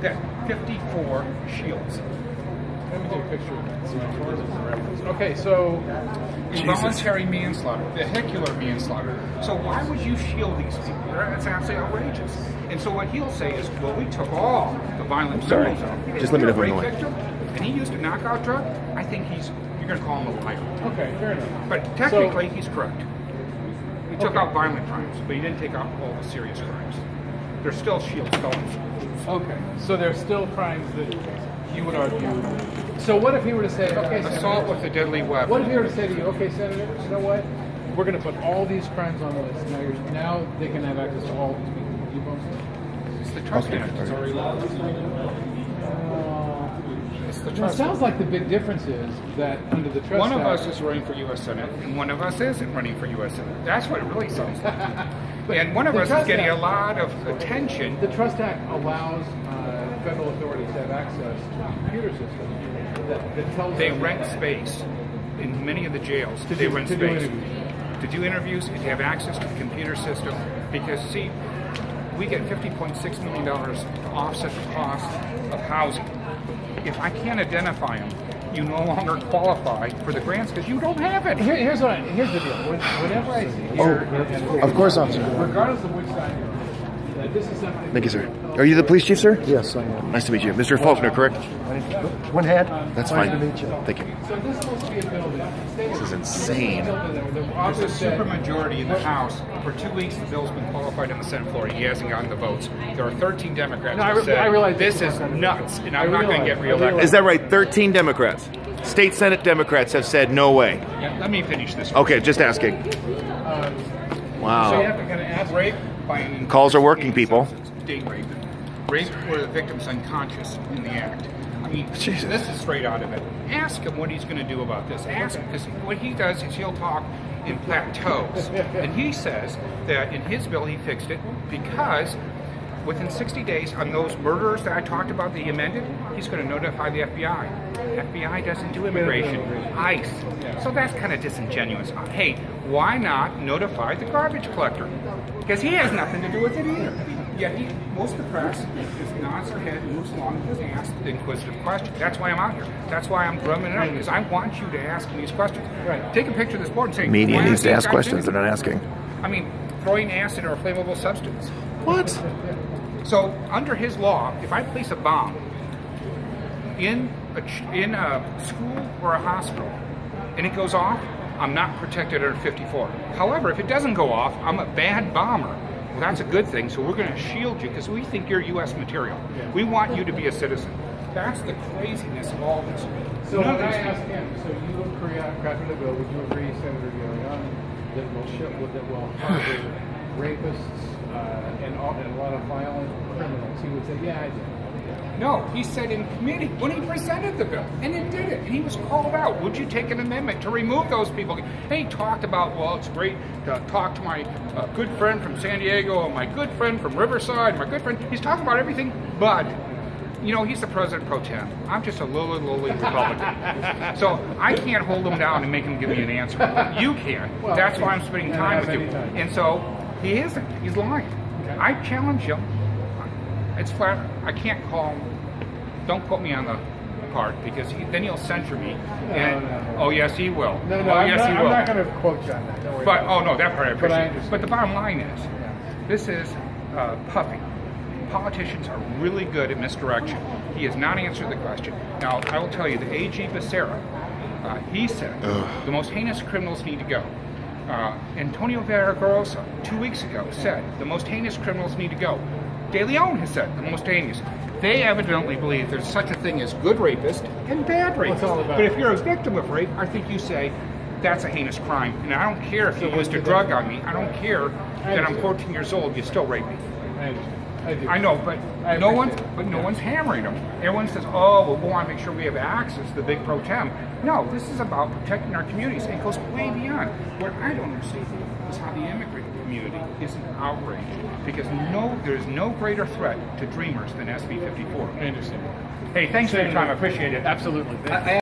that 54 shields. Let me take a picture of that. Okay, so Involuntary manslaughter, vehicular manslaughter. So why would you shield these people? That's absolutely outrageous. And so what he'll say is, well, we took all the violent criminals out. Just let me know if I'm rape going. victim, and he used a knockout drug. I think you're going to call him a liar. okay, fair enough. But technically, he's correct. He took out violent crimes, but he didn't take out all the serious crimes. There's still shield felons. Okay, so there's still crimes that you would argue. So what if he were to say, okay, Assault Senator, with a deadly weapon. what if he were to say to you, okay, Senator, you know what? We're going to put all these crimes on the list. Now they can have access to all these people. Would you vote for it? It's the Trust Act. It's already law. It's the Well, it Trust sounds Act. like the big difference is that under the Trust One of Act, us is running for U.S. Senate, and one of us isn't running for U.S. Senate. That's what it really sounds like. And one of the us is Trust getting a Act- lot of attention. The Trust Act allows federal authorities to have access to a computer system that tells They them rent space in many of the jails. To They do- rent to do space interviews. to do interviews and to have access to the computer system. Because see, we get $50.6 million to offset the cost of housing. If I can't identify them, you no longer qualify for the grants because you don't have it. Here's the deal. Whenever I see here, Of course, officer. regardless of which side you're on, this is something. Thank you, sir. Are you the police chief, sir? Yes, I am. Nice to meet you. Mr. Faulkner, correct? One hat. That's Nice fine. to meet you. Thank you. So this is supposed to be a bill that This is insane. There's a supermajority in the House. For 2 weeks, the bill's been qualified on the Senate floor. He hasn't gotten the votes. There are 13 Democrats No, who said, I realize this this is is nuts, and I I'm not going to realize- get I reelected. realize- Is that right? 13 Democrats. State Senate Democrats have said no way. Yeah, let me finish this. Okay, just asking. So you Wow. have to kind of ask rape by Calls are working, people. Date rape. Rape where the victim's unconscious in the act. I mean, Jesus. this is straight out of it. Ask him what he's going to do about this. Ask him, because what he does is he'll talk in plateaus. And he says that in his bill he fixed it because within 60 days on those murderers that I talked about that he amended, he's going to notify the FBI. FBI doesn't do immigration. ICE. So that's kind of disingenuous. Hey, why not notify the garbage collector? Because he has nothing to do with it either. Yet most of the press just nods their head and moves along and doesn't ask the inquisitive question. That's why I'm out here. That's why I'm drumming it up, because I want you to ask me these questions. Right. Take a picture of this board and say, Media why needs to aren't ask these guys questions. They're doing not asking. it? I mean, throwing acid or a flammable substance. What? So under his law, if I place a bomb in a school or a hospital and it goes off, I'm not protected under 54. However, if it doesn't go off, I'm a bad bomber. Well, that's a good thing, so we're going to shield you because we think you're U.S. material. We want you to be a citizen. That's the craziness of all this. So None when of I these- ask him, so you crafted a bill, would you agree, Senator Giuliani, that will harbor rapists and a lot of violent criminals? He would say, yeah, I do. No, he said in committee when he presented the bill, and it did it. And he was called out. Would you take an amendment to remove those people? And he talked about, well, it's great to talk to my good friend from San Diego, and my good friend from Riverside, my good friend. He's talking about everything, but you know, he's the president pro tem. I'm just a lowly Republican. So I can't hold him down and make him give me an answer. You can. Well, That's why I'm spending time with you. anytime. And so he isn't. He's lying. Okay. I challenge him. It's flat. I can't call him. Don't put me on the part because then he'll censure me. No. Oh yes, he will. No, oh yes, he will. I'm not going to quote you on that. Don't worry But about it. oh no, that part I But I appreciate. understand. But the bottom line is, Yeah. this is puffy. Politicians are really good at misdirection. He has not answered the question. Now I will tell you, the AG Becerra, he said the most heinous criminals need to go. Antonio Vergorosa 2 weeks ago said the most heinous criminals need to go. De Leon has said the most heinous. They evidently believe there's such a thing as good rapist and bad rapist. all about But it. if you're a victim of rape, I think you say that's a heinous crime. And I don't care if you used a drug on me. I don't care that I'm 14 years old. You still rape me. I understand. I do. I know, but I no appreciate one, it. but no one's hammering them. Everyone says, "Oh, well, we want to make sure we have access to the big pro tem." No, this is about protecting our communities. It goes way beyond. What I don't understand is how the immigrant community isn't outraged because there's no greater threat to dreamers than SB 54. I understand. Hey, thanks for your time. I appreciate it. Absolutely.